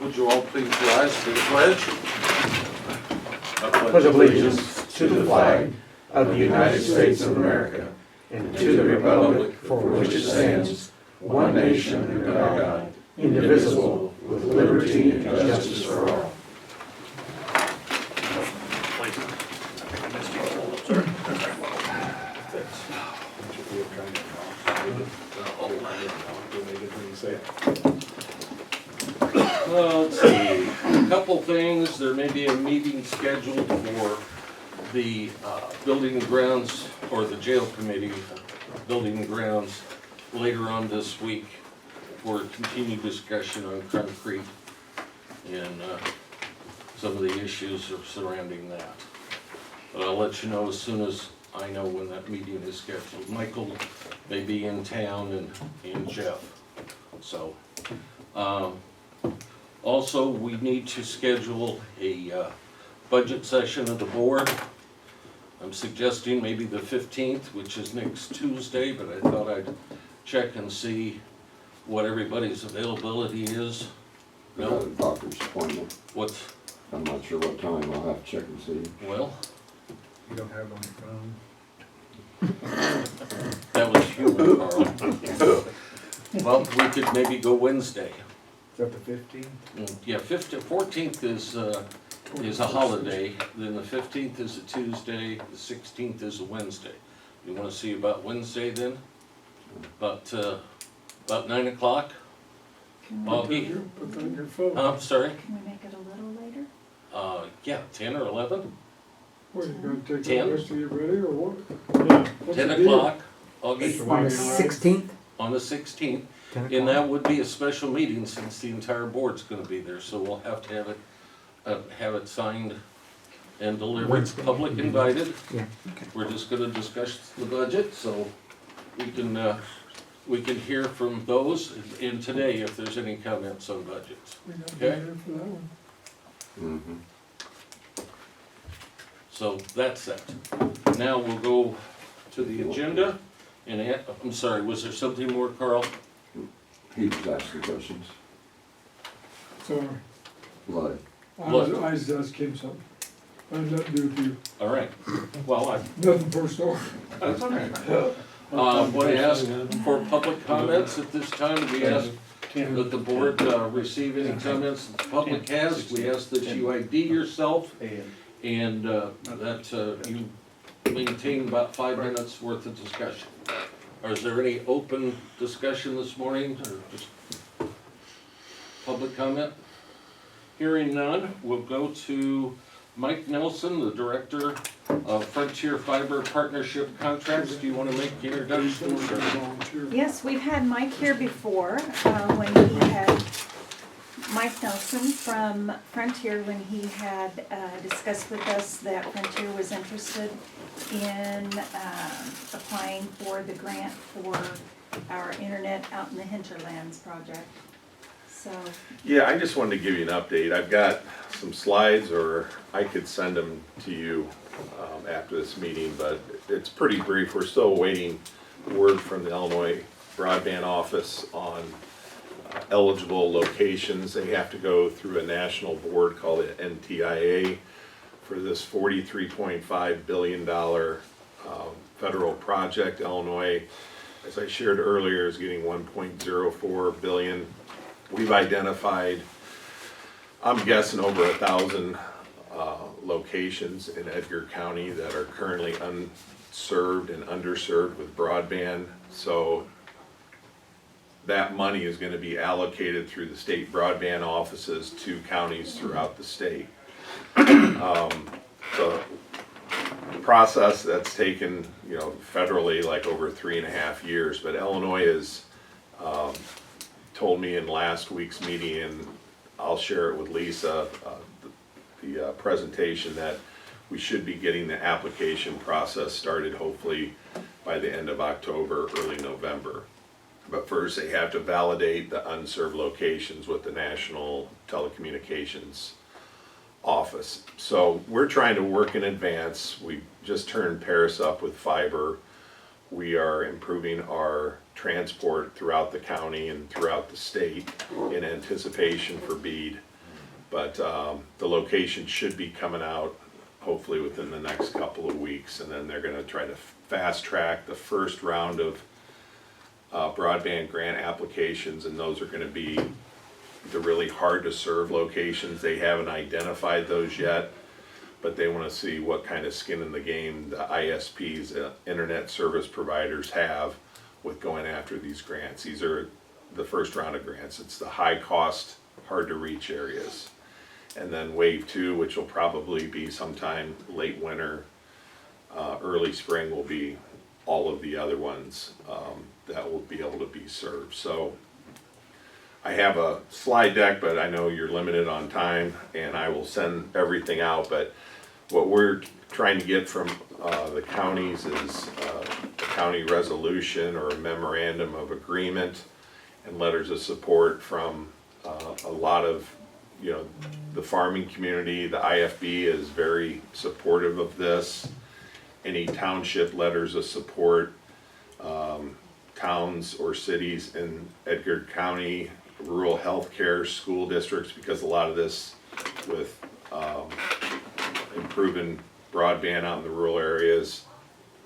Would you all please rise to the pledge? I pledge allegiance to the flag of the United States of America and to the republic for which it stands, one nation under God, indivisible, with liberty and justice for all. Let's see, a couple things. There may be a meeting scheduled for the building and grounds, or the jail committee, building and grounds, later on this week for continued discussion on concrete and some of the issues surrounding that. But I'll let you know as soon as I know when that meeting is scheduled. Michael may be in town and Jeff. So, also, we need to schedule a budget session of the board. I'm suggesting maybe the 15th, which is next Tuesday, but I thought I'd check and see what everybody's availability is. I got a doctor's appointment. What's, I'm not sure what time. I'll have to check and see. well, You don't have it on your phone? that was human, Carl. Well, we could maybe go Wednesday. Is that the 15th? Yeah, 14th is a holiday, then the 15th is a Tuesday, the 16th is a Wednesday. You wanna see about Wednesday then? About 9 o'clock? Can we, Augie? Put that on your phone. I'm sorry, can we make it a little later? yeah, 10 or 11? What, you gonna take 10? the rest of you ready, or what? Yeah. What's 10 the deal? o'clock, Augie, On the 16th? on the 16th. 10 And o'clock? that would be a special meeting since the entire board's gonna be there, so we'll have to have it signed and delivered, Wednesday. public invited. Yeah. We're just gonna discuss the budget, so we can hear from those in today if there's any comments on budgets. We gotta be Okay. there for that one. Mm-hmm. So that's that. Now we'll go to the agenda, and I'm sorry, was there something more, Carl? He was asking questions. Sorry, Like, I was asking him something. I had nothing to do with you, All right, well, nothing personal. that's all right. What I ask for public comments at this time, we ask that the board receive any comments that the public has. We ask that you ID yourself and that you maintain about 5 minutes worth of discussion. Or is there any open discussion this morning, or just public comment? Hearing none, we'll go to Mike Nelson, the Director of Frontier Fiber Partnership Contracts. Do you want to make the introduction? or- Volunteer. Yes, we've had Mike here before, when he had, Mike Nelson from Frontier, when he had discussed with us that Frontier was interested in applying for the grant for our internet out in the hinterlands project. So, Yeah, I just wanted to give you an update. I've got some slides, or I could send them to you after this meeting, but it's pretty brief. We're still awaiting word from the Illinois Broadband Office on eligible locations. They have to go through a national board called the NTIA for this $43.5 billion federal project. Illinois, as I shared earlier, is getting $1.04 billion. We've identified, I'm guessing, over 1,000 locations in Edgar County that are currently unserved and underserved with broadband. So that money is gonna be allocated through the state broadband offices to counties throughout the state. So the process that's taken, federally, like over 3.5 years, but Illinois has told me in last week's meeting, and I'll share it with Lisa, the presentation, that we should be getting the application process started hopefully by the end of October, early November. But first, they have to validate the unserved locations with the National Telecommunications Office. So we're trying to work in advance. We just turned Paris up with fiber. We are improving our transport throughout the county and throughout the state in anticipation for BEAD. But the location should be coming out hopefully within the next couple of weeks, and then they're gonna try to fast track the first round of broadband grant applications, and those are gonna be the really hard to serve locations. They haven't identified those yet, but they wanna see what kind of skin in the game the ISPs, internet service providers, have with going after these grants. These are the first round of grants. It's the high cost, hard to reach areas. And then wave 2, which will probably be sometime late winter, early spring, will be all of the other ones that will be able to be served. So I have a slide deck, but I know you're limited on time, and I will send everything out. But what we're trying to get from the counties is a county resolution or a memorandum of agreement and letters of support from a lot of, you know, the farming community. The IFB is very supportive of this. Any township letters of support, towns or cities in Edgar County, rural healthcare, school districts, because a lot of this with improving broadband out in the rural areas,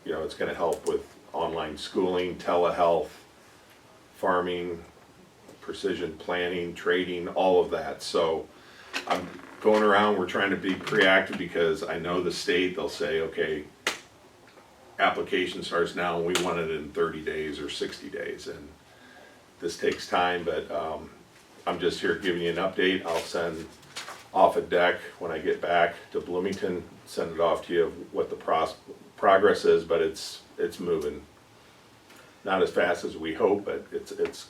you know, it's gonna help with online schooling, telehealth, farming, precision planning, trading, all of that. So I'm going around, we're trying to be proactive, because I know the state, they'll say, okay, application starts now and we want it in 30 days or 60 days. And this takes time, but I'm just here giving you an update. I'll send off a deck when I get back to Bloomington, send it off to you of what the progress is, but it's moving. Not as fast as we hope, but it's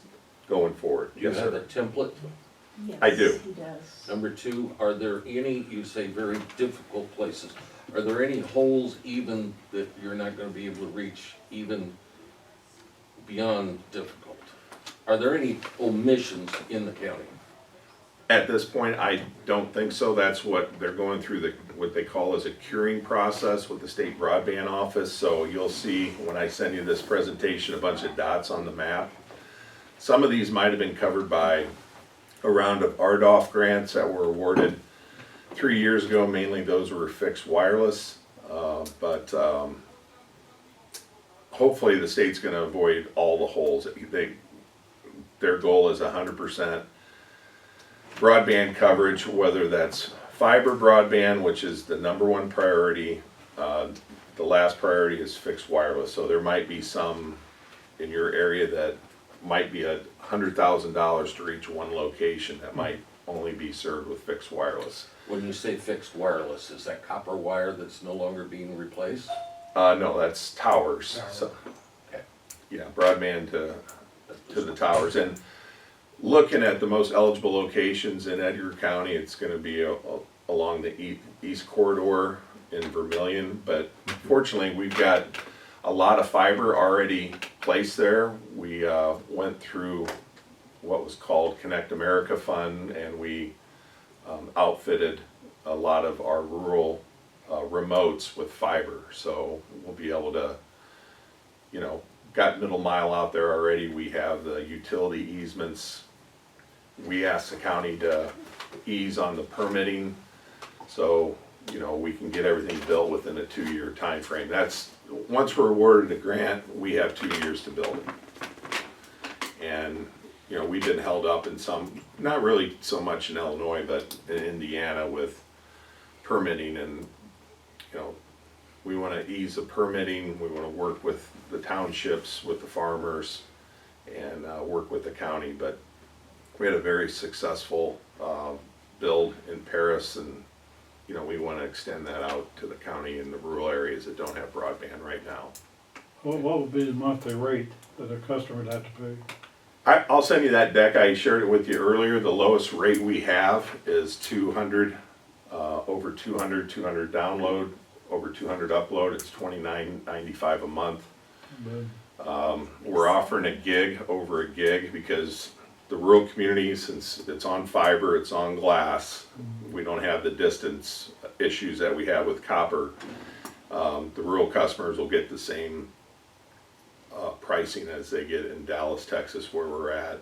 going forward. You have a template? I do. He does. Number 2, are there any, you say very difficult places, are there any holes even that you're not gonna be able to reach even beyond difficult? Are there any omissions in the county? At this point, I don't think so. That's what they're going through, what they call as a curing process with the state broadband office. So you'll see when I send you this presentation, a bunch of dots on the map. Some of these might have been covered by a round of RDOF grants that were awarded 3 years ago. Mainly those were fixed wireless, but hopefully the state's gonna avoid all the holes. Their goal is 100% broadband coverage, whether that's fiber broadband, which is the #1 priority. The last priority is fixed wireless. So there might be some in your area that might be $100,000 to reach one location that might only be served with fixed wireless. When you say fixed wireless, is that copper wire that's no longer being replaced? No, that's towers. So, Okay. yeah, broadband to the towers. And looking at the most eligible locations in Edgar County, it's going to be along the east corridor in Vermillion. But fortunately, we've got a lot of fiber already placed there. We went through what was called Connect America Fund, and we outfitted a lot of our rural remotes with fiber. So we'll be able to, you know, got middle mile out there already. We have the utility easements. We asked the county to ease on the permitting, so, you know, we can get everything built within a 2-year time frame. That's, once we're awarded a grant, we have 2 years to build it. And, you know, we've been held up in some, not really so much in Illinois, but in Indiana with permitting. And, you know, we want to ease the permitting. We want to work with the townships, with the farmers, and work with the county. But we had a very successful build in Paris, and, you know, we want to extend that out to the county in the rural areas that don't have broadband right now. What would be the monthly rate that a customer would have to pay? I'll send you that deck. I shared it with you earlier. The lowest rate we have is 200, over 200 download, over 200 upload. It's $29.95 a month. We're offering a gig over a gig because the rural community, since it's on fiber, it's on glass, we don't have the distance issues that we have with copper. The rural customers will get the same pricing as they get in Dallas, Texas, where we're at,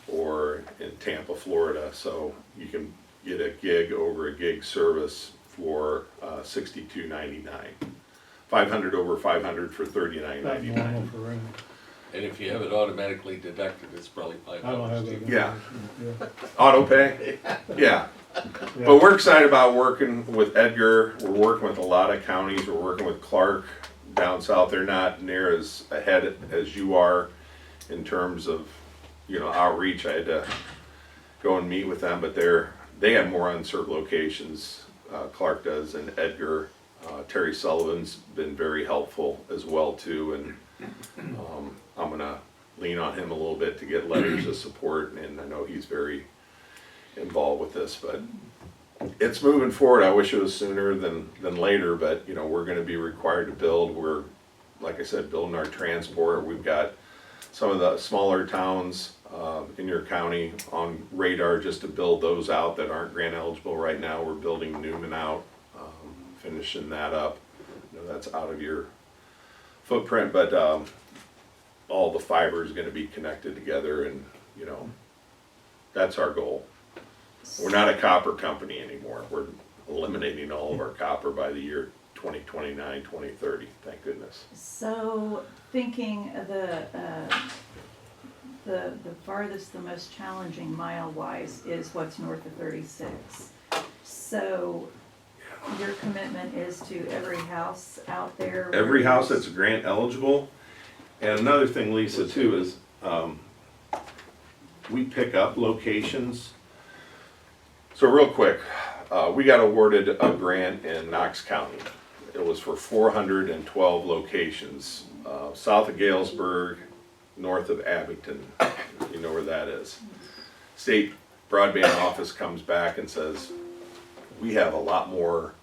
or in Tampa, Florida. So you can get a gig over a gig service for $62.99. 500 over 500 for About $39.99. normal for rent. And if you have it automatically deducted, it's probably I don't have $5 that. too. Yeah. Yeah. Auto pay? Yeah. But we're excited about working with Edgar. We're working with a lot of counties. We're working with Clark down south. They're not near as ahead as you are in terms of, outreach. I had to go and meet with them, but they have more unserved locations. Clark does, and Edgar. Terry Sullivan's been very helpful as well too, and I'm gonna lean on him a little bit to get letters of support, and I know he's very involved with this, but it's moving forward. I wish it was sooner than later, but we're gonna be required to build. We're, like I said, building our transport. We've got some of the smaller towns in your county on radar just to build those out that aren't grant eligible right now. We're building Newman out, finishing that up. I know that's out of your footprint, but all the fiber is gonna be connected together, and that's our goal. We're not a copper company anymore. We're eliminating all of our copper by the year 2029, 2030, thank goodness. So thinking of the farthest, the most challenging mile-wise is what's north of 36. So your commitment is to every house out there? Every house that's grant eligible. And another thing, Lisa, too, is we pick up locations. So real quick, we got awarded a grant in Knox County. It was for 412 locations, south of Galesburg, north of Abington. You know where that is. State Broadband Office comes back and says, we have a lot more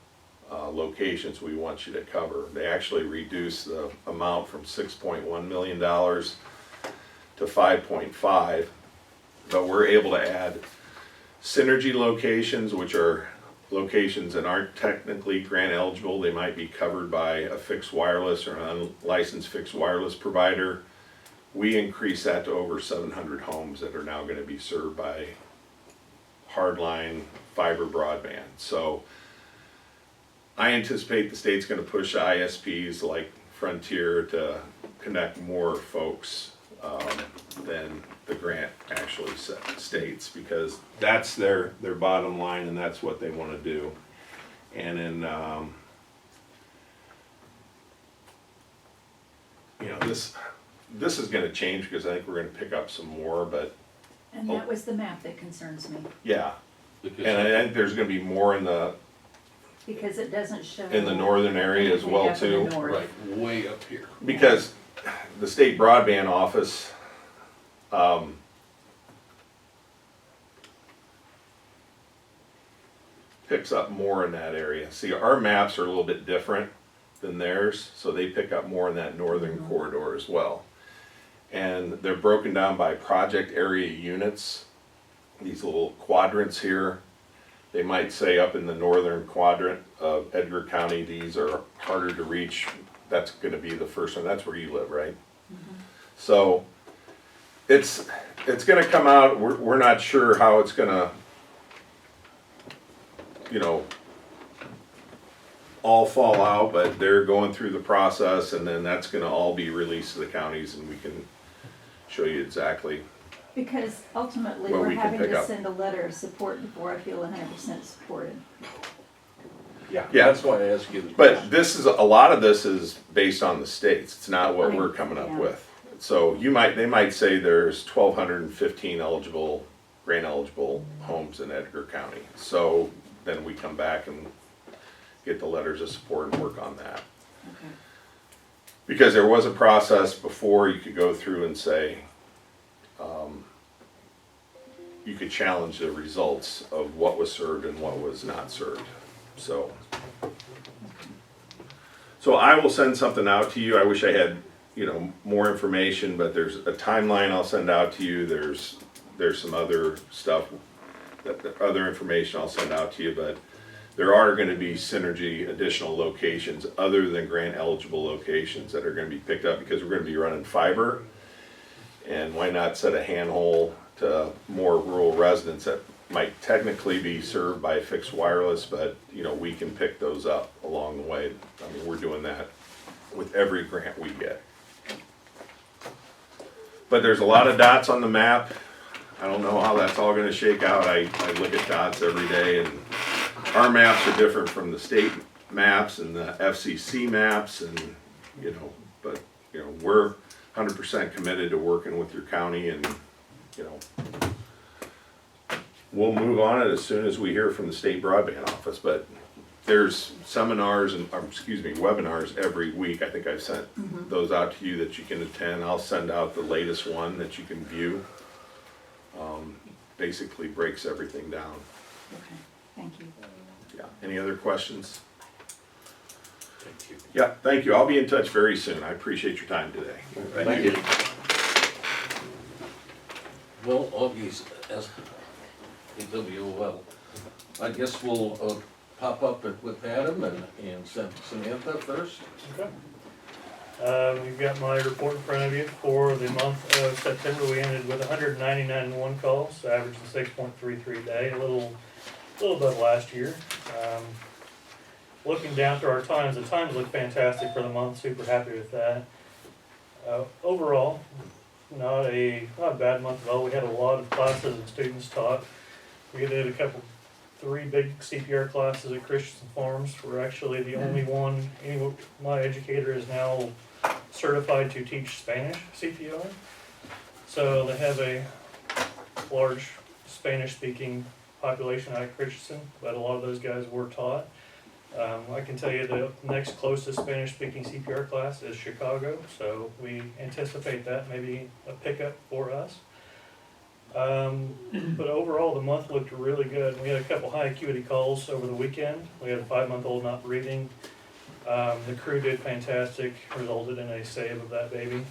locations we want you to cover. They actually reduced the amount from $6.1 million to 5.5, but we're able to add synergy locations, which are locations that aren't technically grant eligible. They might be covered by a fixed wireless or an unlicensed fixed wireless provider. We increase that to over 700 homes that are now going to be served by hardline fiber broadband. So I anticipate the state's going to push ISPs like Frontier to connect more folks than the grant actually states, because that's their bottom line and that's what they want to do. And then this is going to change because I think we're going to pick up some more, but And that was the map that concerns me, yeah. Because And I think there's going to be more in the because it doesn't show. northern area as well anything up in the too. north. right, way up here. Because the state broadband office, picks up more in that area. See, our maps are a little bit different than theirs, so they pick up more in that northern corridor as well. And they're broken down by project area units, these little quadrants here. They might say up in the northern quadrant of Edgar County, these are harder to reach. That's gonna be the first one. That's where you live, right? So it's gonna come out. We're not sure how it's gonna, all fall out, but they're going through the process, and then that's gonna all be released to the counties, and we can show you exactly. Because ultimately, Well, we're we can having pick to up. send a letter of support before I feel 100% supported. Yeah. That's why I asked you. the But question. a lot of this is based on the states. It's not what we're Right, coming up yeah. with. So they might say there's 1,215 grant eligible homes in Edgar County. So then we come back and get the letters of support and work on that. Okay. Because there was a process before you could go through and say, you could challenge the results of what was served and what was not served. So I will send something out to you. I wish I had, more information, but there's a timeline I'll send out to you. There's some other stuff, other information I'll send out to you, but there are gonna be synergy additional locations other than grant eligible locations that are gonna be picked up, because we're gonna be running fiber. And why not set a handhold to more rural residents that, might technically be served by fixed wireless, but, you know, we can pick those up along the way. I mean, we're doing that with every grant we get. But there's a lot of dots on the map. I don't know how that's all gonna shake out. I look at dots every day, and our maps are different from the state maps and the FCC maps, and, you know, but, you know, we're 100% committed to working with your county, and, you know, we'll move on it as soon as we hear from the state broadband office, but there's seminars and, webinars every week. I think I've sent those out to you that you can attend. I'll send out the latest one that you can view. Basically breaks everything down. Okay, thank you. Yeah, any other questions? Thank you. Yeah, thank you. I'll be in touch very soon. I appreciate your time today. Thank you. Well, Augie's, as AWOL, I guess we'll pop up with Adam and Samantha first. Okay. We've got my report in front of you for the month of September. We ended with 199 calls, averaging 6.33 a day, a little above last year. Looking down through our times, the times look fantastic for the month. Super happy with that. Overall, not a bad month at all. We had a lot of classes and students taught. We did three big CPR classes at Christensen Farms. We're actually the only one. My educator is now certified to teach Spanish CPR. So they have a large Spanish-speaking population out of Christensen, but a lot of those guys were taught. I can tell you the next closest Spanish-speaking CPR class is Chicago, so we anticipate that maybe a pickup for us. But overall, the month looked really good. We had a couple high acuity calls over the weekend. We had a 5-month-old not breathing. The crew did fantastic, resulted in a save of that baby.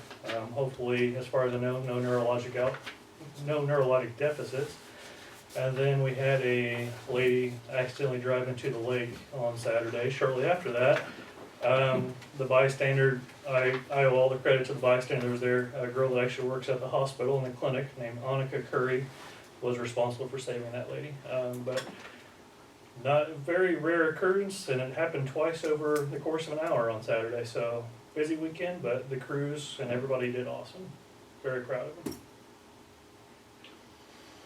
Hopefully, as far as I know, no neurologic deficits. And then we had a lady accidentally drive into the lake on Saturday. Shortly after that, the bystander, I owe all the credit to the bystander that was there. A girl that actually works at the hospital in the clinic named Annika Curry was responsible for saving that lady. But not a very rare occurrence, and it happened twice over the course of an hour on Saturday. So busy weekend, but the crews and everybody did awesome. Very proud of them.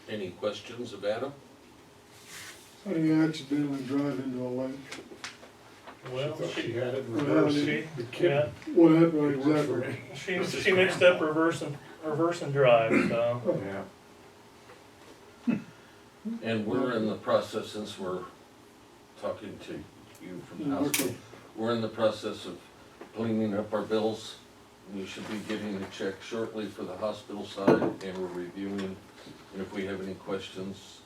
Any questions of Adam? How do you accidentally drive into a lake? Well, She had it Well, reversed. she, The kid yeah, What happened exactly? she mixed up reverse and drive, so. Yeah. And we're in the process, since we're talking to you from the hospital, we're in the process of cleaning up our bills. We should be getting a check shortly for the hospital side, and we're reviewing, and if we have any questions,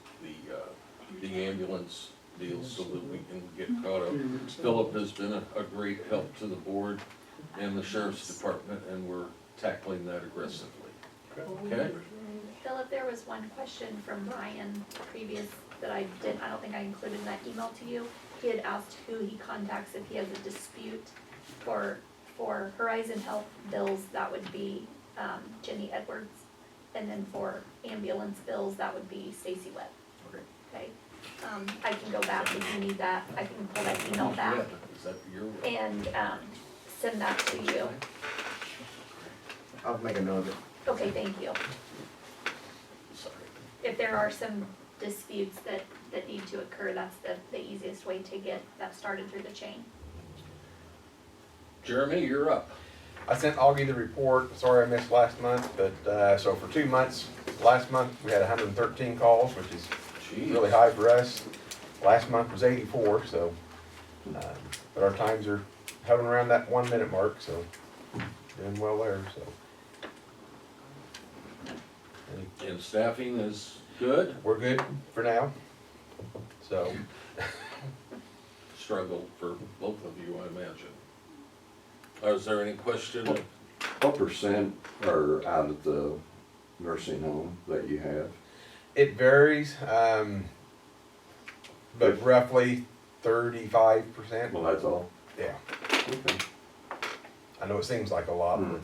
the ambulance deal, so that we can get caught up. Philip has been a great help to the board and the sheriff's department, and we're tackling that aggressively. Okay? Philip, there was one question from Ryan previous that I don't think I included in that email to you. He had asked who he contacts if he has a dispute for Horizon Health bills, that would be Jenny Edwards. And then for ambulance bills, that would be Stacy Webb. Okay? I can go back if you need that. I can pull that email back Is that your? and send that to you. I'll make a note of it. Okay, thank you. Sorry. If there are some disputes that need to occur, that's the easiest way to get that started through the chain. Jeremy, you're up. I sent Augie the report, sorry I missed last month, but, so for 2 months, last month, we had 113 calls, which is Jeez. really high for us. Last month was 84, so, but our times are hovering around that 1 minute mark, so doing well there, so. And staffing is good? We're good for now, so. Struggle for both of you, I imagine. Is there any question? What percent are out of the nursing home that you have? It varies, but roughly 35%. Well, that's all. Yeah, Okay. I know it seems like a lot, but,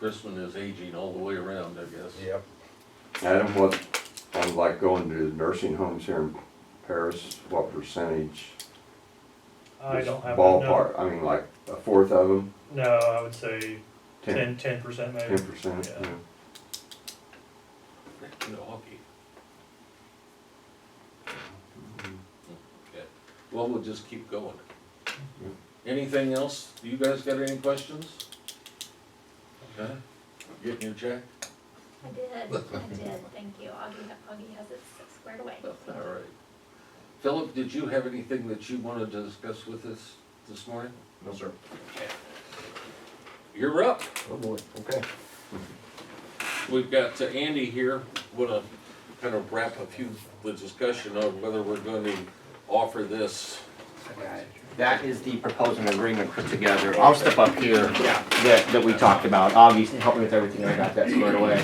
Chrisman is aging all the way around, I guess. yep. Adam, what on like going to nursing homes here in Paris, what percentage? I don't have. Ballpark, I mean, like a fourth of them, No, I would say 10%, 10% maybe. 10%, Yeah. yeah. Milwaukee. Okay. Well, we'll just keep going. Anything else? You guys got any questions? Okay. Getting your check? I did, thank you. Augie has it squared away. All right. Philip, did you have anything that you wanted to discuss with us this morning? No, sir. You're up. Oh, boy, okay. We've got Andy here. Want to kind of wrap the discussion of whether we're going to offer this. That is the proposal and agreement put together. I'll step up here that we talked about. Augie's helped me with everything. I got that squared away.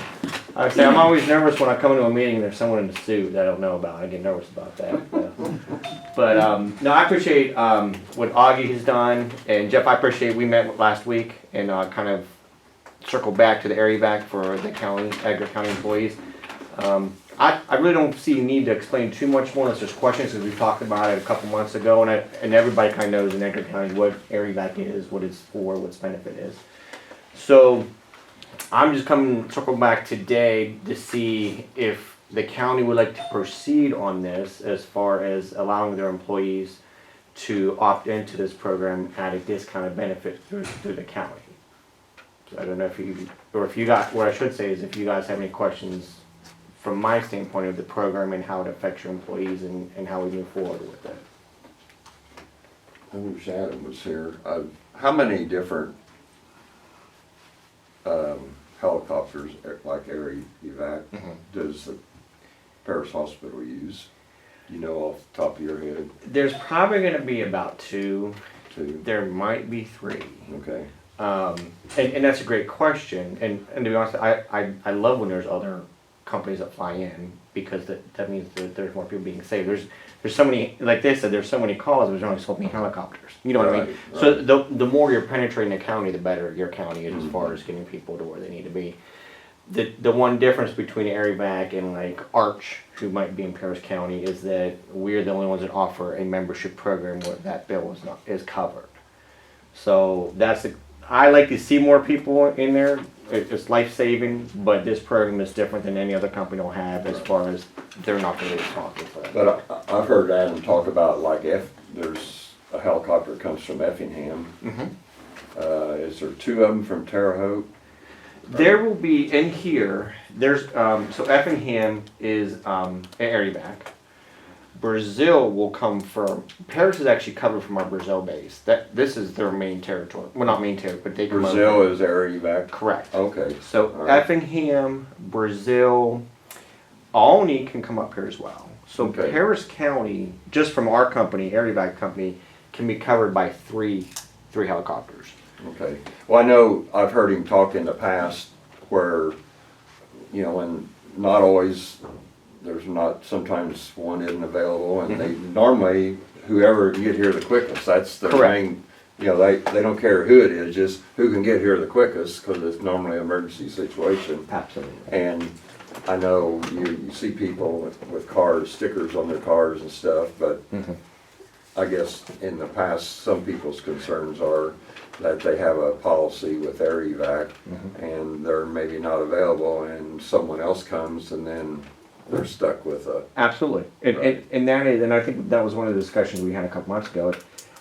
I say I'm always nervous when I come into a meeting and there's someone in a suit that I don't know about. I get nervous about that. But no, I appreciate what Augie has done, and Jeff, I appreciate we met last week and kind of circled back to the area back for the county, Edgar County employees. I really don't see a need to explain too much more unless there's questions, because we talked about it a couple months ago, and everybody kind of knows in Edgar County what area back is, what it's for, what its benefit is. So I'm just coming circle back today to see if the county would like to proceed on this as far as allowing their employees to opt into this program at a discounted benefit through the county. So I don't know if you got, what I should say is if you guys have any questions from my standpoint of the program and how it affects your employees and how we move forward with it. I wish Adam was here. How many different helicopters, like air evac, does the Paris Hospital use? You know off the top of your head? There's probably going to be about 2. 2? There might be 3. Okay. And that's a great question. And to be honest, I love when there's other companies that fly in, because that means that there's more people being saved. There's so many, like they said, there's so many calls, there's only so many helicopters. You know what I mean? Right. So the more you're penetrating the county, the better your county is as far as getting people to where they need to be. The one difference between AirEvac and like Arch, who might be in Paris County, is that we're the only ones that offer a membership program where that bill is covered. So I like to see more people in there. It's life-saving, but this program is different than any other company will have as far as they're not going to be responsible for that. But I've heard Adam talk about, like, if there's a helicopter that comes from Effingham, is there 2 of them from Terre Haute? There will be in here. There's so Effingham is AirEvac. Brazil will come from Paris is actually covered from our Brazil base. This is their main territory. Well, not main territory, but they come Brazil over. is air evac? Correct. Okay. So All right. Effingham, Brazil, Alney can come up here as well. So Okay. Paris County, just from our company, AirEvac company, can be covered by three helicopters. Okay. Well, I know I've heard him talk in the past where, you know, when not always, there's not, sometimes one isn't available, and they normally, whoever can get here the quickest, that's their Correct. main, you know, they don't care who it is, just who can get here the quickest, because it's normally an emergency situation. Absolutely. And I know you see people with cars, stickers on their cars and stuff, but I guess in the past, some people's concerns are that they have a policy with AirEvac and they're maybe not available, and someone else comes and then they're stuck with a. Absolutely. Right. And that is, and I think that was one of the discussions we had a couple months ago.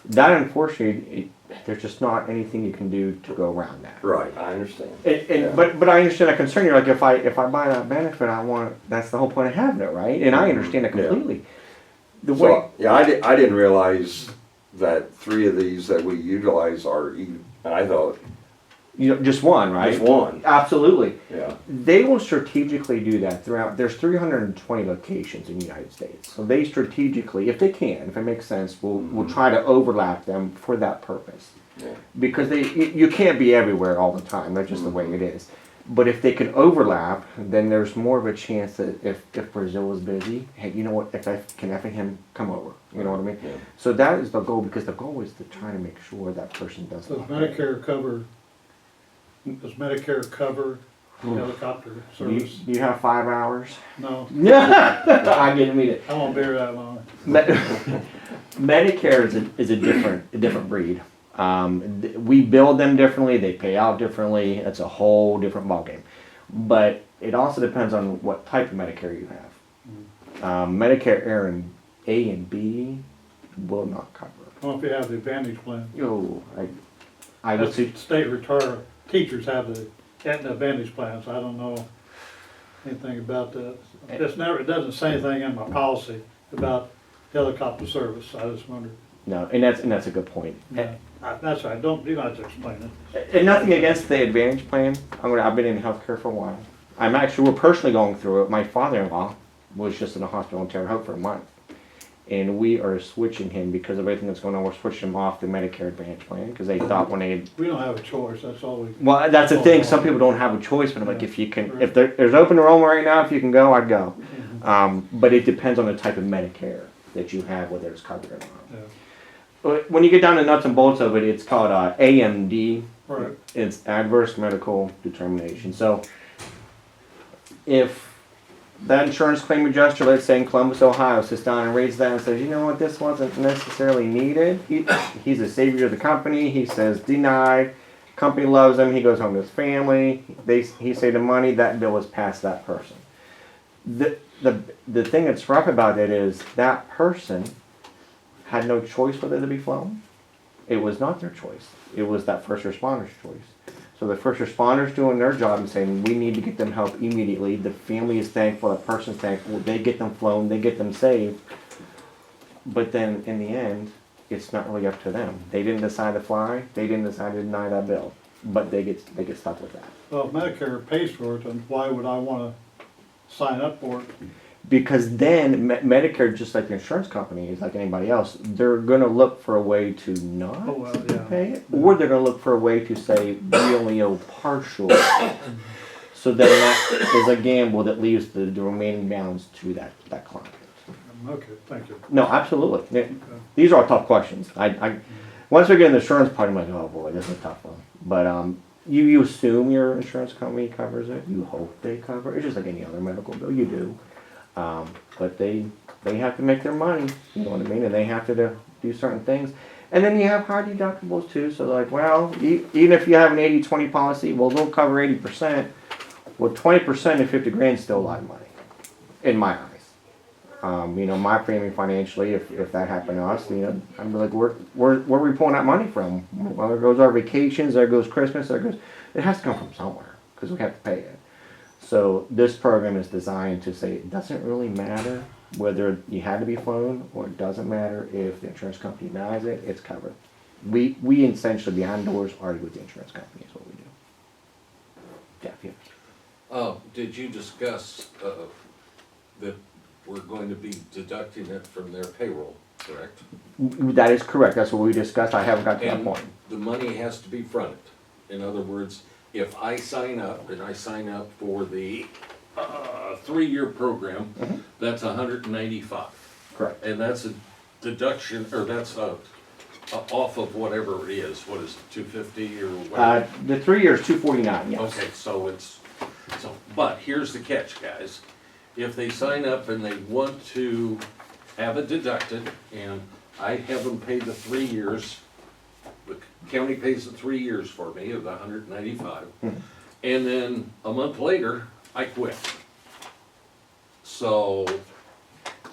That unfortunately, there's just not anything you can do to go around that. Right, I understand. And but I understand that concern. You're like, if I buy that benefit, that's the whole point of having it, right? And I understand that Yeah. completely. The way, So, yeah, I didn't realize that 3 of these that we utilize are, and I thought just one, right? just one. Absolutely. Yeah, They will strategically do that throughout. There's 320 locations in the United States. So they strategically, if they can, if it makes sense, will try to overlap them for that purpose. yeah. Because you can't be everywhere all the time. That's just the way it is. But if they can overlap, then there's more of a chance that if Brazil is busy, hey, you know what? Can Effingham come over? You know what I mean? Yeah. So that is the goal, because the goal is to try to make sure that person doesn't. Does Medicare cover helicopter Do you, service. do you have 5 hours? No, I didn't mean it. I won't be here that long. Medicare is a different breed. We build them differently. They pay out differently. It's a whole different ballgame. But it also depends on what type of Medicare you have. Medicare A and B will not cover. Well, if you have the Advantage plan. Oh, I would That's see. state retired teachers have the Aetna Advantage plans. I don't know anything about that. It's never, it doesn't say anything in my policy about helicopter service. I just wondered. No, and that's a good point. That's right. You don't have to explain it. And nothing against the Advantage plan. I've been in healthcare for a while. We're personally going through it. My father-in-law was just in a hospital in Terre Haute for a month. And we are switching him because of everything that's going on. We're switching him off the Medicare Advantage plan because they thought when they. We don't have a choice. That's all we. Well, that's the thing. Some people don't have a choice, but I'm like, if you can, if there's open enrollment right now, if you can go, I'd go. But it depends on the type of Medicare that you have, whether it's covered or not. Yeah. But when you get down to nuts and bolts of it, it's called AMD. Right. It's adverse medical determination. So if that insurance claim adjuster, let's say in Columbus, Ohio, sits down and reads that and says, you know what, this wasn't necessarily needed. He's a savior of the company. He says denied. Company loves him. He goes home to his family. He saved the money. That bill was passed to that person. The thing that's rough about it is that person had no choice whether to be flown. It was not their choice. It was that first responder's choice. So the first responders doing their job and saying, we need to get them help immediately. The family is thankful, the person's thankful, they get them flown, they get them saved. But then in the end, it's not really up to them. They didn't decide to fly, they didn't decide to deny that bill. But they get stuck with that. Well, if Medicare pays for it, then why would I want to sign up for it? Because then Medicare, just like the insurance company, is like anybody else, they're going to look for a way to not Oh, well, yeah. pay it, or they're going to look for a way to say we only owe partial. So then that is a gamble that leaves the remaining balance to that client. Okay, thank you. No, absolutely. These are all tough questions. Once we get in the insurance part, I'm like, oh boy, this is a tough one. But you assume your insurance company covers it. You hope they cover it. It's just like any other medical bill. You do. But they have to make their money, you know what I mean? And they have to do certain things. And then you have high deductibles too. So like, well, even if you have an 80-20 policy, well, they'll cover 80%. Well, 20% of 50 grand is still a lot of money, in my eyes. My premium financially, if that happened to us, I'm like, where are we pulling that money from? Well, there goes our vacations, there goes Christmas, it has to come from somewhere because we have to pay it. So this program is designed to say it doesn't really matter whether you had to be flown, or it doesn't matter if the insurance company denies it, it's covered. We essentially behind doors argue with the insurance company is what we do. Yeah. Did you discuss that we're going to be deducting it from their payroll, correct? That is correct. That's what we discussed. I haven't got to that point. The money has to be fronted. In other words, if I sign up, and I sign up for the 3-year program, that's $195. Correct. And that's a deduction, or that's off of whatever it is. What is it, $250 or whatever? The 3 years, $249. Yes. Okay, but here's the catch, guys. If they sign up and they want to have it deducted, and I have them pay the 3 years, the county pays the 3 years for me of the $195, and then a month later, I quit. So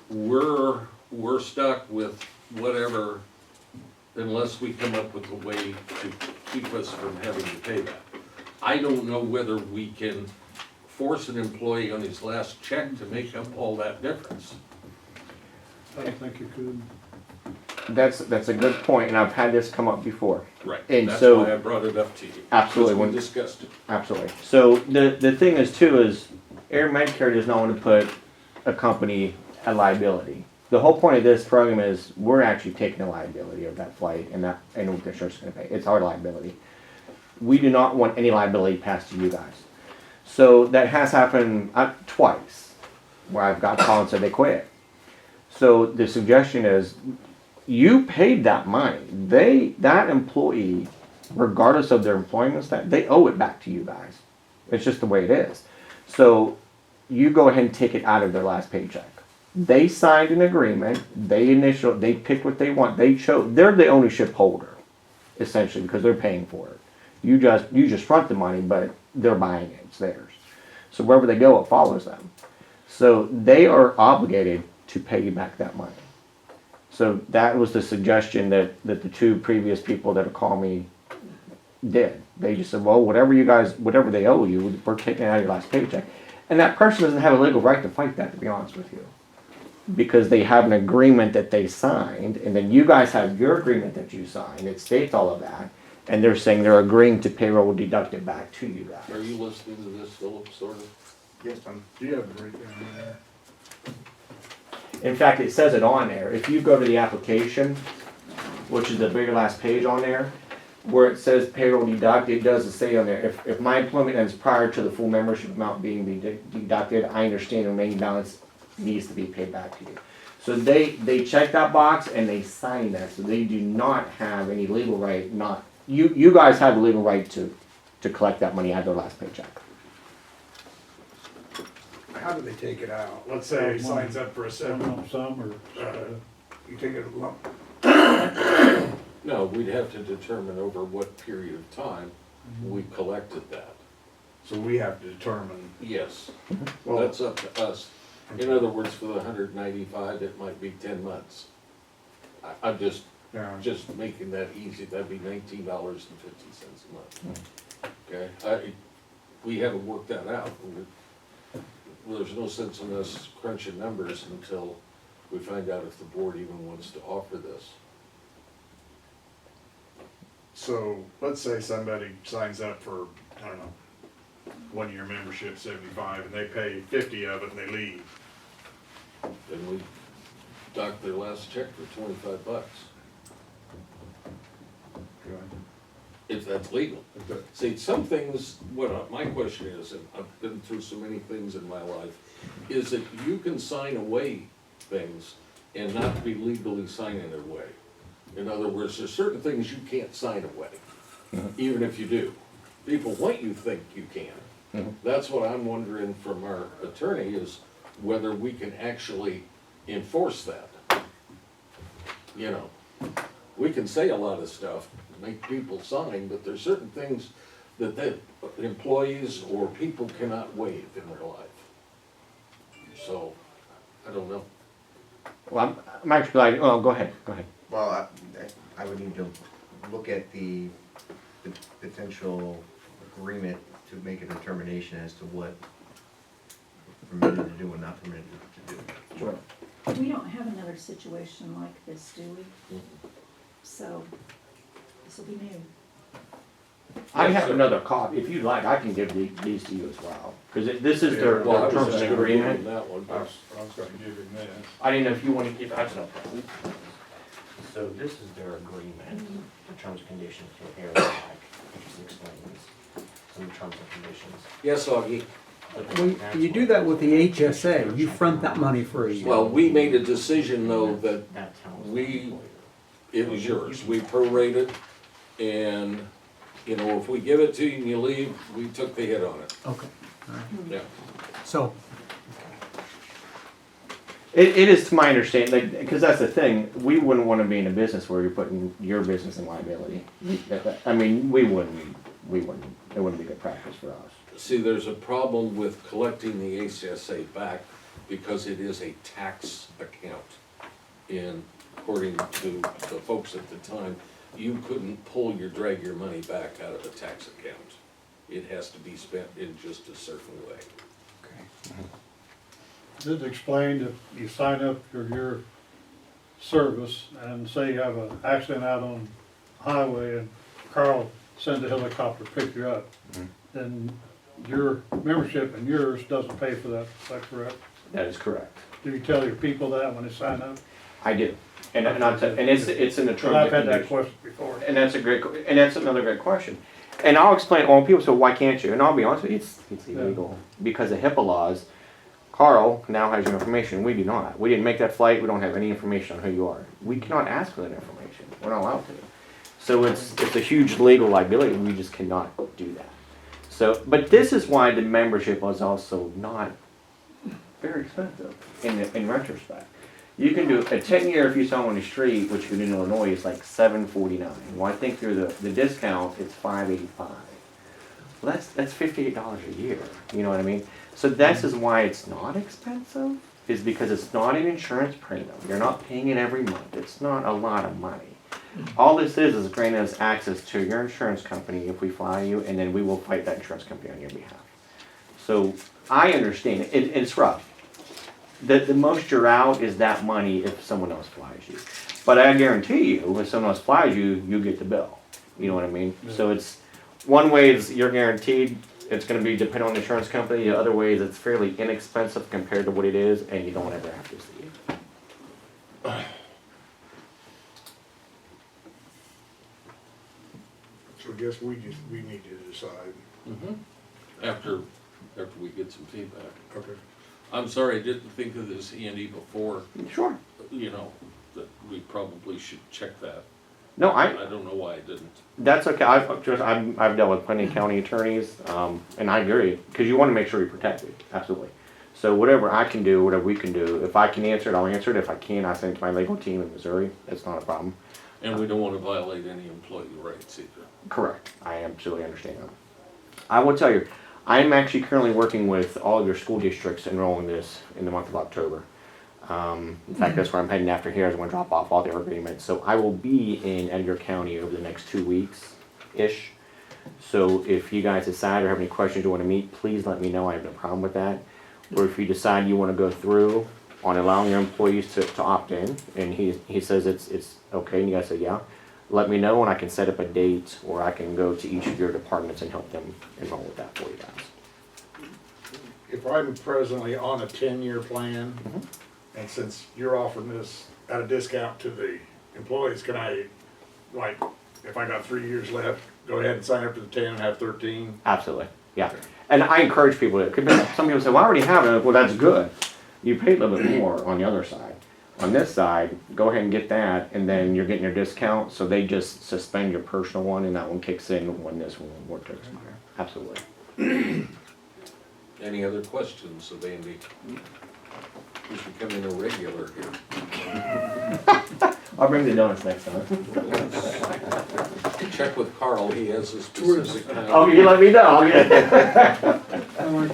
we're stuck with whatever, unless we come up with a way to keep us from having to pay that. I don't know whether we can force an employee on his last check to make up all that difference. I don't think you could. That's a good point, and I've had this come up before. Right, And that's so- why I brought it up to you. Absolutely. Because we discussed it. Absolutely. So the thing is too is Air Medicare does not want to put a company at liability. The whole point of this program is we're actually taking the liability of that flight and what the insurance is going to pay. It's our liability. We do not want any liability passed to you guys. So that has happened twice where I've got calls and said they quit. So the suggestion is you paid that money. That employee, regardless of their employment status, they owe it back to you guys. It's just the way it is. So you go ahead and take it out of their last paycheck. They signed an agreement. They picked what they want. They're the ownership holder, essentially, because they're paying for it. You just front the money, but they're buying it. It's theirs. So wherever they go, it follows them. So they are obligated to pay you back that money. So that was the suggestion that the two previous people that have called me did. They just said, well, whatever they owe you, we're taking it out of your last paycheck. And that person doesn't have a legal right to fight that, to be honest with you. Because they have an agreement that they signed, and then you guys have your agreement that you signed. It states all of that. And they're saying they're agreeing to payroll deduct it back to you guys. Are you listening to this, Philip, sort of? Yes, Do you have the breakdown in there? In fact, it says it on there. If you go to the application, which is the very last page on there, where it says payroll deduct, it does say on there, if my employment ends prior to the full membership amount being deducted, I understand the remaining balance needs to be paid back to you. So they check that box and they sign that, so they do not have any legal right, you guys have the legal right to collect that money out of their last paycheck. How do they take it out? Let's say he signs up for a Some 7, lump sum or, you take it a lump. No, we'd have to determine over what period of time we collected that. So we have to determine, Yes, well, that's up to us. In other words, for the 195, it might be 10 months. I'm just making that easy. That'd be $19.50 a month. Okay, we haven't worked that out. Well, there's no sense in us crunching numbers until we find out if the board even wants to offer this. so let's say somebody signs up for, I don't know, 1-year membership, 75, and they pay 50 of it and they leave. Then we dock their last check for $25, if that's legal. See, some things, my question is, and I've been through so many things in my life, is that you can sign away things and not be legally signing it away. In other words, there's certain things you can't sign away, even if you do. People want you to think you can. That's what I'm wondering from our attorney, is whether we can actually enforce that. You know, we can say a lot of stuff, make people sign, but there's certain things that the employees or people cannot waive in their life. So, I don't know. Well, I'm actually like, oh, go ahead. Well, I would need to look at the potential agreement to make a determination as to what permitted to do and not permitted to do. Sure. We don't have another situation like this, do we? So, this will be new. I have another copy. If you'd like, I can give these to you as well. Because this is their Well, I was terms just of gonna give him agreement. that one, I but was gonna give him this. I didn't know if you wanted to give, that's no problem. So this is their agreement, the terms and conditions for Airlock, which just explains some terms and conditions. yes, Augie. When you do that with the HSA, you front that money for a year. Well, we made a decision though that That tells it was yours. We prorated, and, you know, if we give it to you and you leave, we took the hit on it. Okay, Yeah. so, It is to my understanding, because that's the thing, we wouldn't want to be in a business where you're putting your business in liability. I mean, we wouldn't, it wouldn't be good practice for us. See, there's a problem with collecting the HSA back because it is a tax account. And according to the folks at the time, you couldn't drag your money back out of a tax account. It has to be spent in just a certain way. this explained if you sign up for your service and say you have an accident out on the highway and Carl sends a helicopter to pick you up, then your membership and yours doesn't pay for that, is that correct? That is correct. Do you tell your people that when they sign up? I do. And it's in the terms But and I've had that conditions. question before. And that's another great question. And I'll explain, well, people say, why can't you? And I'll be honest with you, it's illegal. Because of HIPAA laws, Carl now has your information, we do not. We didn't make that flight, we don't have any information on who you are. We cannot ask for that information, we're not allowed to. So it's a huge legal liability, and we just cannot do that. So, but this is why the membership was also not very expensive in retrospect. You can do a 10-year if you saw on the street, which you can do in Illinois, is like $749. Well, I think through the discount, it's $585. Well, that's $58 a year. You know what I mean? So this is why it's not expensive, is because it's not an insurance premium. You're not paying it every month. It's not a lot of money. All this is granting us access to your insurance company if we fly you, and then we will fight that insurance company on your behalf. So I understand it. It's rough. The most you're out is that money if someone else flies you. But I guarantee you, if someone else flies you, you get the bill. You know what I mean? So it's one way is you're guaranteed. It's going to be dependent on the insurance company. The other way is it's fairly inexpensive compared to what it is, and you don't ever have to see it. So I guess we need to decide. After we get some feedback. Okay. I'm sorry, I didn't think of this, Andy, before, Sure. you know, that we probably should check that. No, I don't know why I didn't. That's okay. I've dealt with plenty of county attorneys, and I agree because you want to make sure you're protected. Absolutely. So whatever I can do, whatever we can do, if I can answer it, I'll answer it. If I can't, I send it to my legal team in Missouri. That's not a problem. And we don't want to violate any employee rights either. Correct. I absolutely understand that. I will tell you, I'm actually currently working with all of your school districts enrolling this in the month of October. In fact, that's where I'm heading after here. I'm going to drop off all their agreements. So I will be in Edgar County over the next 2 weeks-ish. So if you guys decide or have any questions you want to meet, please let me know. I have no problem with that. Or if you decide you want to go through on allowing your employees to opt in, and he says it's okay, and you guys say yeah, let me know and I can set up a date or I can go to each of your departments and help them enroll with that for you guys. If I'm presently on a 10-year plan, and since you're offering this at a discount to the employees, can I, like, if I got 3 years left, go ahead and sign up for the 10 and have 13? Absolutely, yeah. And I encourage people to, because some people say, well, I already have it. Well, that's good. You pay a little bit more on the other side. On this side, go ahead and get that, and then you're getting your discount, so they just suspend your personal one, and that one kicks in when this one will work to expire. Absolutely. Any other questions of Andy? He's becoming a regular here. I'll bring the donuts next time. Check with Carl, he has a specific time. Oh, you let me know.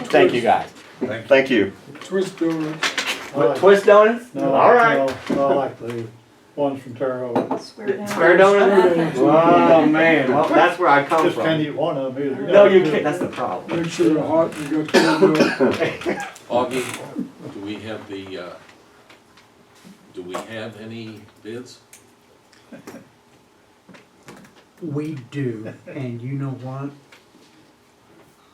Thank you, guys. Thank you. Twist donuts. Twist donuts? No, All right. no, I like the ones from Terre Haute. Square donuts? Oh, man. Well, that's where I come Just from. can't eat one of them either. No, you can't. That's the problem. Make sure they're hot and you got to Augie, do we have the, do we have any bids? We do, and you know what?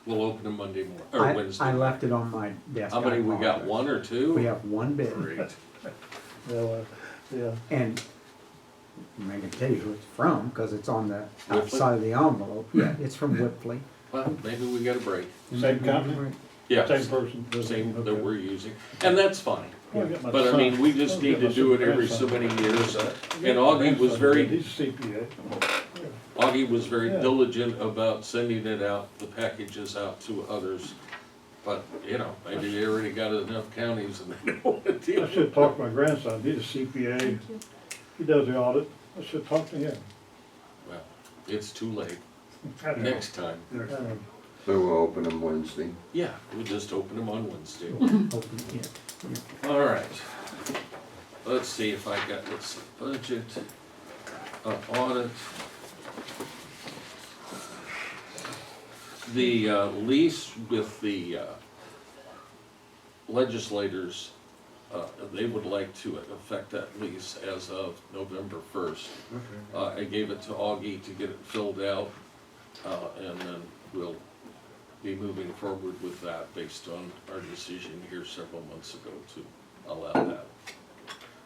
We'll open them Monday morning, or Wednesday. I left it on my desk. How many I we got, apologize. one or two? We have one bid, Great. Yeah. and I can tell you who it's from, because it's on the Whipley? outside of the envelope. Yeah, it's from Whipley. Well, maybe we got a break. Same company? Yeah. Same person? Same that Okay. we're using, and that's fine. I'll get my But I son- mean, we just I'll need get to my do it every grandson. so many years. I'll And get my Augie was grandson. very, He's a CPA. Augie was very Yeah. diligent about sending it out, the packages out to others. But, you know, maybe they already got enough counties and they don't want to deal I with should it. talk to my grandson, he's a CPA, Thank you. he does the audit, I should talk to him. Well, it's too late. I know. Next time. I know. So we'll open them Wednesday. Yeah, we'll just open them on Wednesday. Open, yeah. All right. Let's see if I got this budget, audit. The lease with the legislators, they would like to affect that lease as of November 1st. I gave it to Augie to get it filled out, and then we'll be moving forward with that based on our decision here several months ago to allow that.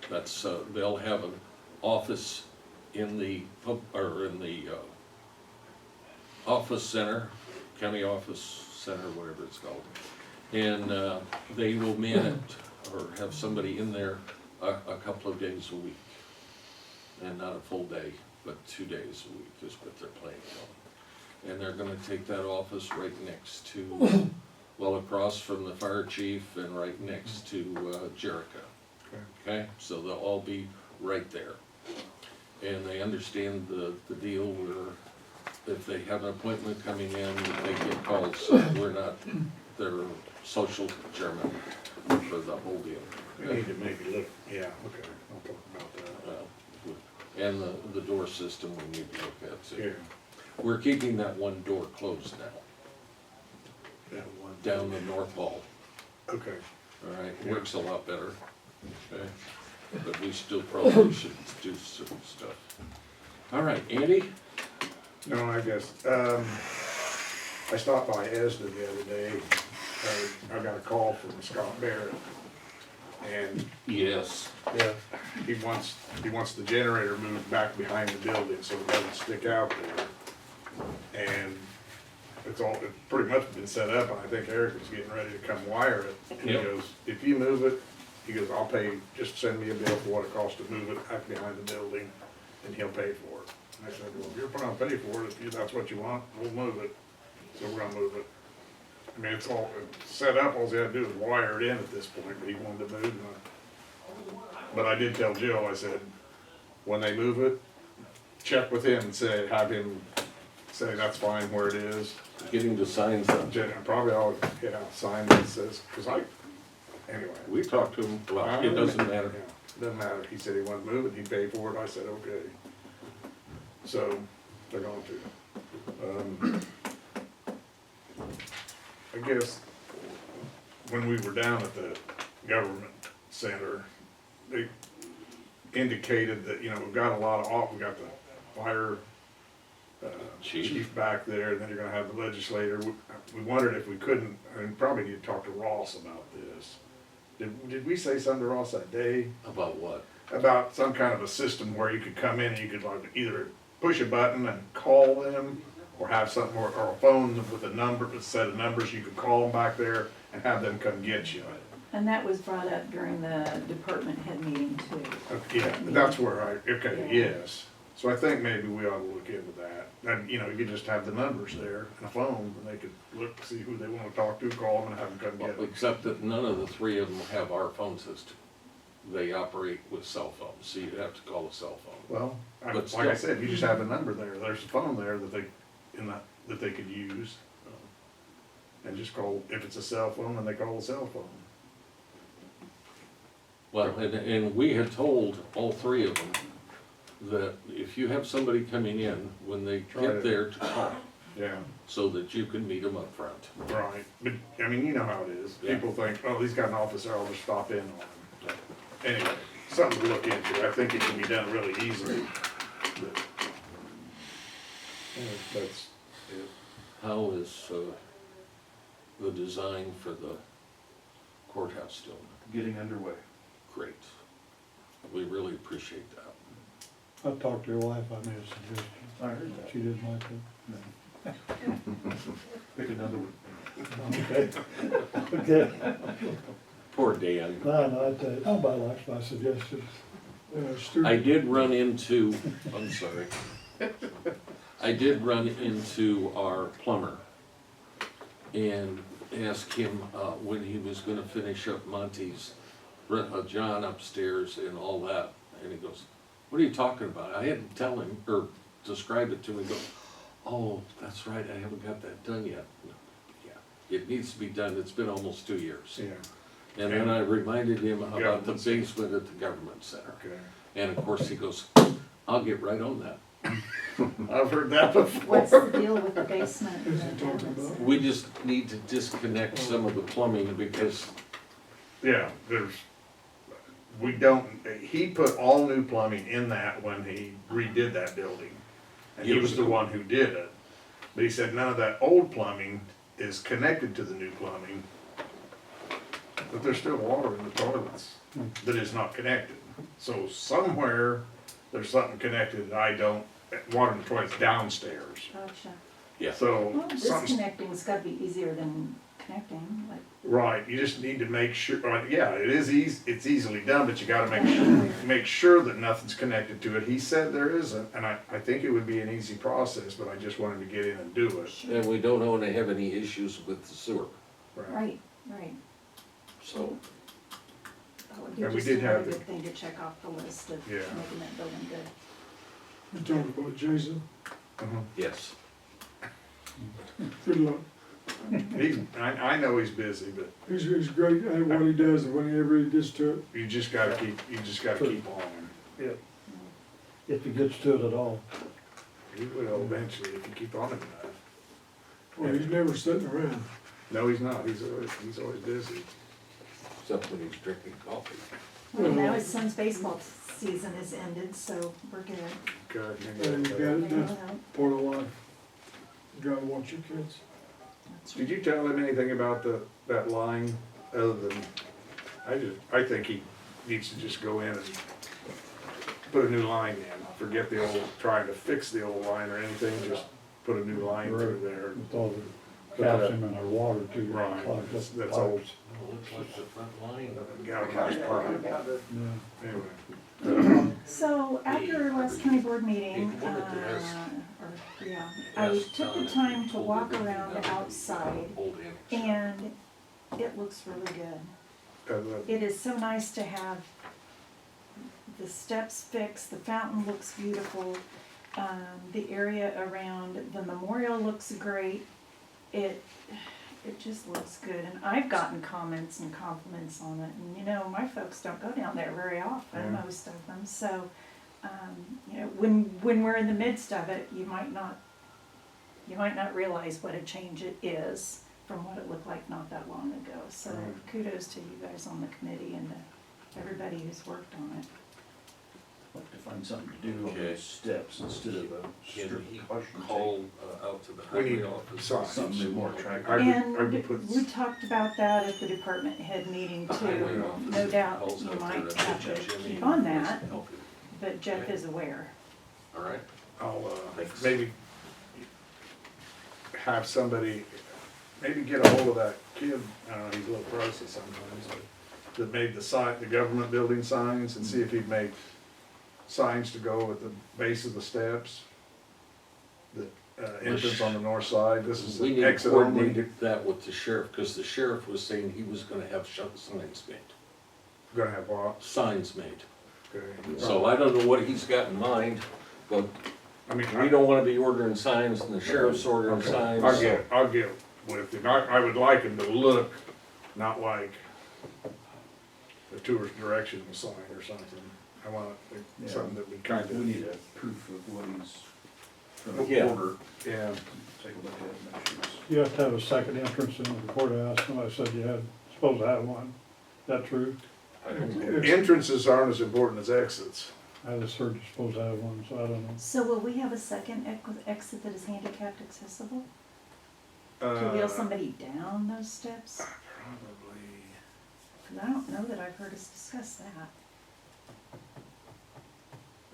That's, they'll have an office in the, office center, county office center, whatever it's called. And they will man it, or have somebody in there a couple of days a week. And not a full day, but 2 days a week is what they're planning on. and they're gonna take that office right next to, well, across from the fire chief and right next to Jericho. Okay, so they'll all be right there. And they understand the deal where if they have an appointment coming in, they get calls, so we're not their social German for the whole deal. We need to maybe look, yeah, okay, I'll talk about that. And the door system we need to look at too. Yeah. We're keeping that one door closed now, That one. down the north hall, Okay. all right, works a lot better, okay? But we still probably should do some stuff. All right, Andy? No, I guess, I stopped by ESDA the other day, I got a call from Scott Barrett. And Yes. yeah, he wants the generator moved back behind the building so it doesn't stick out there. And it's pretty much been set up, and I think Eric is getting ready to come wire it. And he Yep. goes, if you move it, he goes, I'll pay, just send me a bill for what it costs to move it back behind the building, and he'll pay for it. And I said, well, if you're gonna pay for it, if that's what you want, we'll move it. So we're gonna move it. I mean, it's set up, all he had to do is wire it in at this point, but he wanted to move. But I did tell Jill, I said, when they move it, check with him and have him say that's fine where it is. Get him to sign something. Probably I'll get out a sign that says, anyway. We talked to him, well, it doesn't matter. Yeah, doesn't matter. He said he wanted to move it, he'd pay for it. I said, okay. So, they're going to. I guess, when we were down at the government center, they indicated that, we've got a lot of, we got the fire chief back there, and then you're gonna have the legislator. We wondered if we couldn't, and probably need to talk to Ross about this. Did we say something to Ross that day? About what? About some kind of a system where you could come in and you could like either push a button and call them, or have something, or a phone with a set of numbers, you could call them back there and have them come get you. And that was brought up during the department head meeting too. Yeah, that's where yes. So I think maybe we ought to look into that. And, you could just have the numbers there and a phone, and they could look, see who they wanna talk to, call them and have them come get them. Except that none of the three of them have our phone system. They operate with cell phones, so you'd have to call a cell phone. Well, But like I still. said, you just have a number there, there's a phone there that they could use. And just call, if it's a cell phone, then they call a cell phone. Well, and we had told all three of them that if you have somebody coming in, when they Try get it. there, to call, Yeah, so that you can meet them up front. right, but, I mean, you know how it is, Yeah. people think, oh, he's got an office there, I'll just stop in on him. Anyway, something to look into, I think it can be done really easily. But, that's it. How is the design for the courthouse doing? Getting underway. Great. We really appreciate that. I talked to your wife, I made a suggestion. I heard that. She didn't like Pick another one. it. Okay. Okay. Poor Dan. No, I tell you, nobody likes my suggestions. I did run into, I'm sorry. I did run into our plumber and asked him, when he was gonna finish up Monty's, John upstairs and all that. And he goes, what are you talking about? I had to tell him, or describe it to him. He goes, oh, that's right, I haven't got that done yet. Yeah, it needs to be done. It's been almost 2 years. Yeah, And then I reminded him about the Government center. basement at the government center. okay. And of course he goes, I'll get right on that. I've heard that before. What's the deal with the basement? and the cabinets? We just need to disconnect some of the plumbing because, Yeah, he put all new plumbing in that when he redid that building. And he was the one who did it. But he said none of that old plumbing is connected to the new plumbing. But there's still water in the toilets that is not connected. So somewhere, there's something connected that water in the toilet's downstairs. Gotcha. yeah. So Well, something's, disconnecting's gotta be easier than connecting, like. Right, you just need to make sure, yeah, it is it's easily done, but you gotta Yeah. make sure that nothing's connected to it. He said there isn't, and I think it would be an easy process, but I just wanted to get in and do it. And we don't want to have any issues with the sewer, Right, right. so. That would be And we just did another have the- good thing to check off the list of Yeah. making that building good. You talking about Jason? Yes. Good luck. I know he's busy, but He's great at what he does, and whenever he gets to it, you just gotta keep on. If he gets to it at all. He will eventually if you keep on him enough. well, he's never sitting around. No, he's not, he's always busy. Except when he's drinking coffee. Well, now his son's baseball season is ended, so we're good. God, And you got it, Maybe that's it'll help. part of life. You gotta watch your kids. That's Did you tell him anything about that line, other than, I think he needs to just go in and put a new line in, forget the old, trying to fix the old line or anything, just put a new line through there. With all the calcium in our water too. Right, Like that's the old. pipes. Looks like the front line. Galvanized pipe. Yeah. Anyway, So after last county board meeting, He wanted to ask- I took the time to walk around outside Old annex. and it looks really good. uh, It is so nice to have the steps fixed, the fountain looks beautiful, the area around the memorial looks great. It just looks good, and I've gotten comments and compliments on it, and you know, my folks don't go down there very often, Yeah. most of them, so, you know, when we're in the midst of it, you might not realize what a change it is from what it looked like not that long ago, so Right. kudos to you guys on the committee and to everybody who's worked on it. Like to find something to do on Okay. those steps instead of a Can strict he caution tape. call out to the We need highway office? signs. Something more attractive. I And would put, we talked about that at the department head meeting The highway too. office No doubt calls you out might there have and to Jimmy keep on wants that, to help you. but Jeff is aware. All right. I'll, Thanks. maybe have somebody, maybe get a hold of that kid, I don't know, he's a little pricey sometimes, but that made the government building signs, and see if he'd make signs to go at the base of the steps. The, entrance on the north side, this is We need the to exit only. coordinate that with the sheriff, because the sheriff was saying he was gonna have signs made. Gonna have what? Signs made. Okay. So I don't know what he's got in mind, but I mean, we don't wanna be ordering signs and the sheriff's ordering okay, signs. I'll get with him, I would like him to look, not like a tourist directional sign or something. I want something that would kind We of, need a proof of what he's gonna Yeah. order. yeah, Take a look at it, make sure it's. You have to have a second entrance into the courthouse, somebody said you had, supposed to have one. Is that true? I don't know. entrances aren't as important as exits. I just heard you're supposed to have one, so I don't know. So will we have a second exit that is handicapped accessible? To Uh, wheel somebody down those steps? Probably, Cause I don't know that I've heard us discuss that.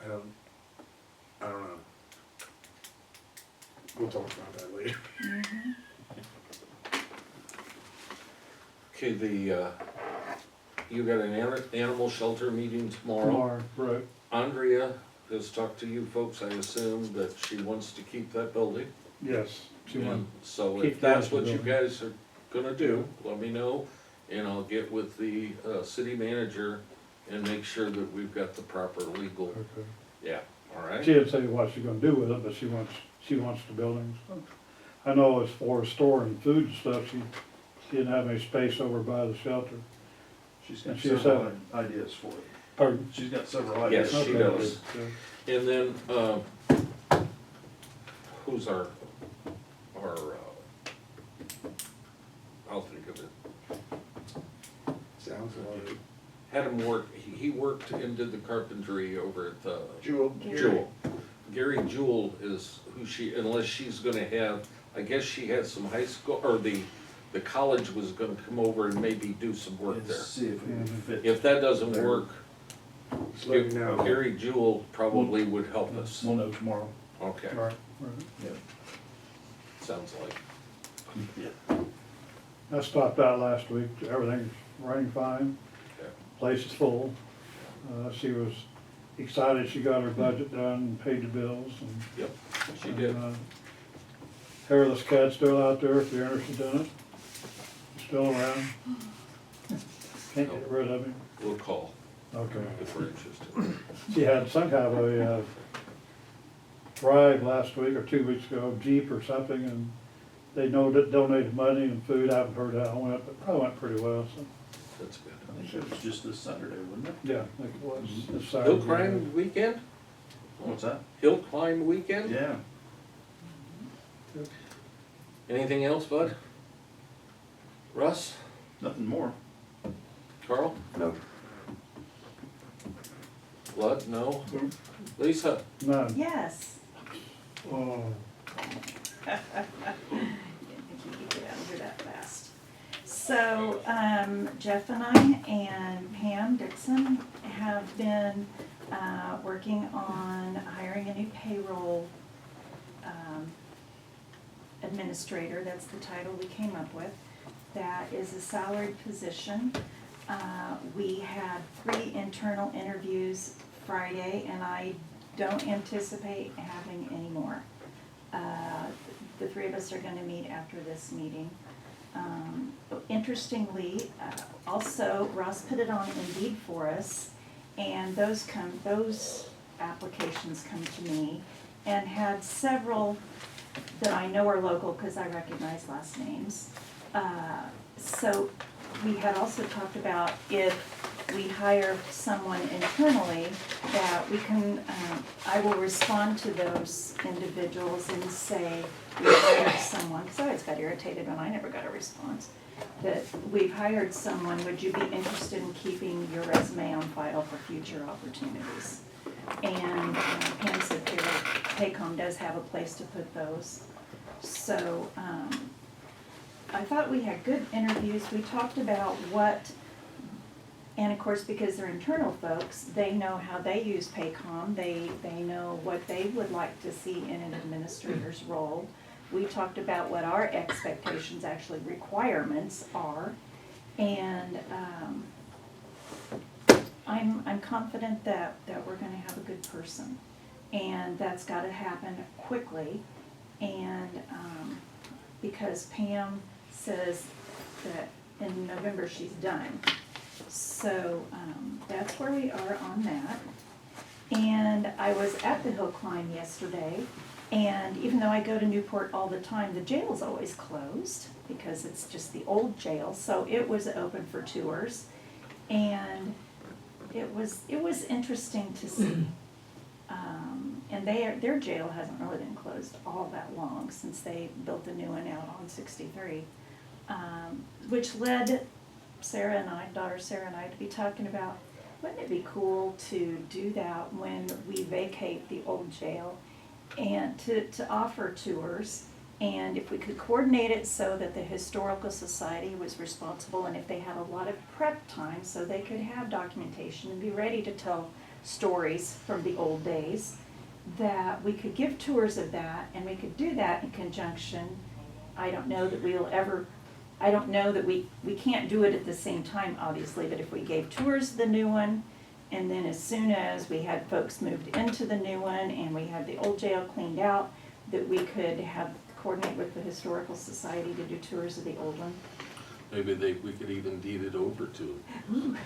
I don't know. We'll talk about that later. Okay, you got an animal shelter meeting tomorrow. Tomorrow, right. Andrea has talked to you folks, I assume, that she wants to keep that building. Yes, she And went, so keep if that's the what you building. guys are gonna do, let me know, and I'll get with the, city manager and make sure that we've got the proper legal, okay. yeah, all right? She didn't say what she's gonna do with it, but she wants the building. So I know as for storing food and stuff, she didn't have any space over by the shelter. She's got And she several said- ideas for it. Pardon? She's got several Yes, ideas. she Okay, does. good. And then, who's our, I'll think of it. Sounds like. Had him work, he worked and did the carpentry over at the Jewel. Jewel. Gary Jewel is who unless she's gonna have, I guess she had some high school, or the college was gonna come over and maybe do some work And there. see if it would fit. If that doesn't work, Just let me know. Gary Jewel probably would help us. We'll know tomorrow. Okay, Right, right. Yeah. sounds like. I stopped out last week, everything's running fine, Okay. place is full. She was excited she got her budget done and paid the bills and. Yep, she did. Hairless Cat's still out there if you're interested in it. Still around. Can't get rid of him. We'll call Okay. if we're interested. She had some kind of a ride last week or 2 weeks ago, Jeep or something, and they donated money and food. I haven't heard how it went, but probably went pretty well, so. That's good. I think it was just this Saturday, wasn't it? Yeah, I think it was. This Saturday. Hill climb weekend? What's that? Hill climb weekend? Yeah. Anything else, bud? Russ? Nothing more. Carl? No. Blood? No? Lisa? None. Yes. Oh, Didn't think you could get under that fast. So, Jeff and I and Pam Dixon have been, working on hiring a new payroll, administrator, that's the title we came up with. That is a salaried position. We had 3 internal interviews Friday, and I don't anticipate having any more. The 3 of us are gonna meet after this meeting. Interestingly, also Ross put it on Indeed for us, and those applications come to me, and had several that I know are local because I recognize last names. So we had also talked about if we hire someone internally, that we can, I will respond to those individuals and say, we hired someone, because I always got irritated when I never got a response, that we've hired someone, would you be interested in keeping your resume on file for future opportunities? And Pam said Paycom does have a place to put those. So I thought we had good interviews. We talked about what, and of course, because they're internal folks, they know how they use Paycom. They know what they would like to see in an administrator's role. We talked about what our expectations, actually requirements are. And I'm confident that we're gonna have a good person. And that's gotta happen quickly. And because Pam says that in November she's done. So that's where we are on that. And I was at the hill climb yesterday, and even though I go to Newport all the time, the jail's always closed because it's just the old jail. So it was open for tours, and it was interesting to see. And their jail hasn't really been closed all that long since they built a new one out on 63, which led Sarah and I, daughter Sarah and I, to be talking about, wouldn't it be cool to do that when we vacate the old jail, and to offer tours, and if we could coordinate it so that the Historical Society was responsible, and if they had a lot of prep time so they could have documentation and be ready to tell stories from the old days, that we could give tours of that, and we could do that in conjunction. I don't know that we can't do it at the same time, obviously, but if we gave tours of the new one, and then as soon as we had folks moved into the new one and we had the old jail cleaned out, that we could coordinate with the Historical Society to do tours of the old one. Maybe we could even deed it over to them.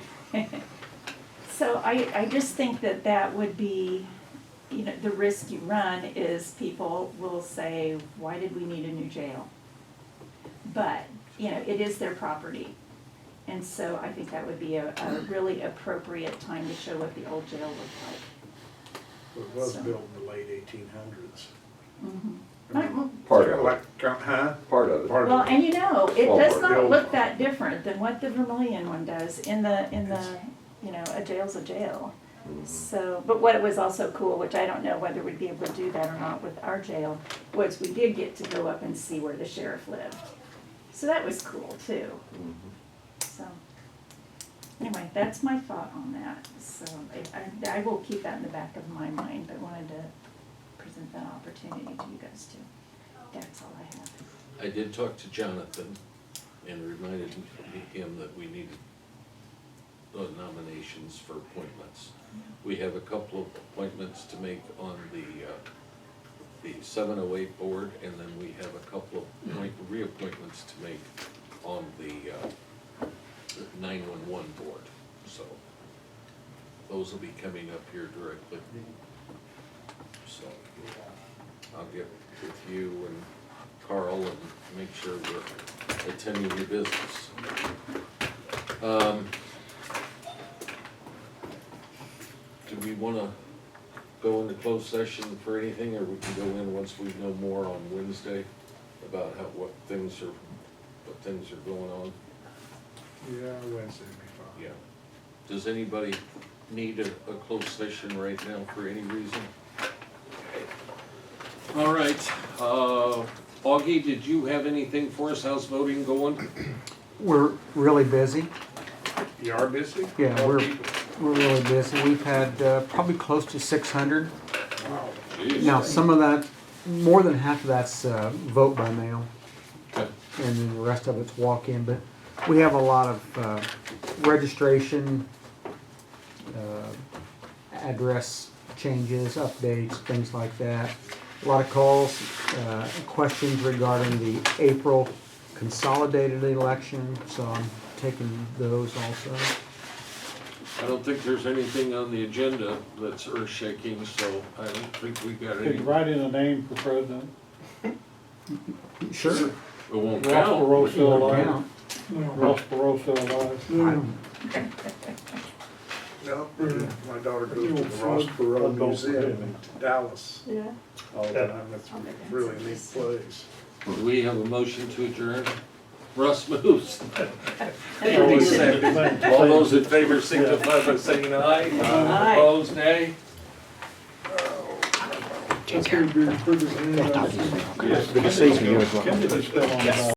So I just think that would be, the risk you run is people will say, why did we need a new jail? But, it is their property. And so I think that would be a really appropriate time to show what the old jail looked like. It was So. built in the late 1800s. Part of it. Huh? Part of it. Part Well, of it. and it Well, does the not old- look that different than what the Vermilion one does in the, a jail's a jail. So, but what was also cool, which I don't know whether we'd be able to do that or not with our jail, was we did get to go up and see where the sheriff lived. So that was cool too. So, anyway, that's my thought on that. So I will keep that in the back of my mind, but wanted to present that opportunity to you guys too. That's all I have. I did talk to Jonathan, and reminded him that we needed nominations for appointments. We have a couple of appointments to make on the 708 board, and then we have a couple of reappointments to make on the 911 board. So those will be coming up here directly. So I'll get with you and Carl and make sure we're attending your business. Do we want to go into closed session for anything, or we can go in once we know more on Wednesday about what things are going on? Yeah, Wednesday would be fine. Yeah. Does anybody need a closed session right now for any reason? All right, Augie, did you have anything for us? How's voting going? We're really busy. You are busy? Yeah, Oh, we're people. really busy. We've had probably close to 600. Wow. Jeez. Now, some of that, more than half of that's vote by mail, Okay. and then the rest of it's walk-in. But we have a lot of registration, address changes, updates, things like that. A lot of calls, questions regarding the April consolidated election, so I'm taking those also. I don't think there's anything on the agenda that's earth-shaking, so I don't think we got Could any. you write in a name for president? Sure. It won't Ross count. Perot still alive? Yeah. Ross Perot still alive? I don't- No, my daughter goes to the Ross Perot Museum in Dallas Yeah. all the time. That's a really neat place. Do we have a motion to adjourn? Russ moves. Always Second. All those in favor signify by saying aye. Aye. Opposed, nay? Good to see you as well. Kennedy's still on the ballot.